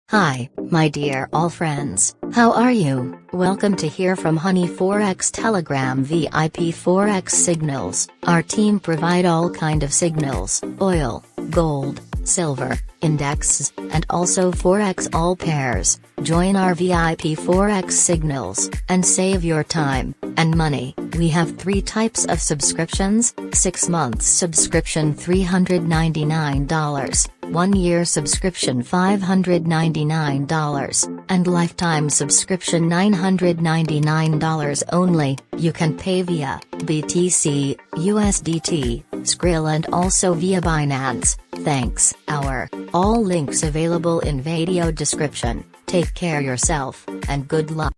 Hi, my dear all friends, how are you? Welcome to hear from Honey Forex Telegram VIP Forex signals. Our team provide all kind of signals, oil, gold, silver, indexes, and also Forex all pairs. Join our VIP Forex signals, and save your time and money. We have 3 types of subscriptions: 6 months subscription $399, 1 year subscription $599, and lifetime subscription $999 only. You can pay via BTC, USDT, Skrill and also via Binance. Thanks. All links available in video description. Take care yourself, and good luck.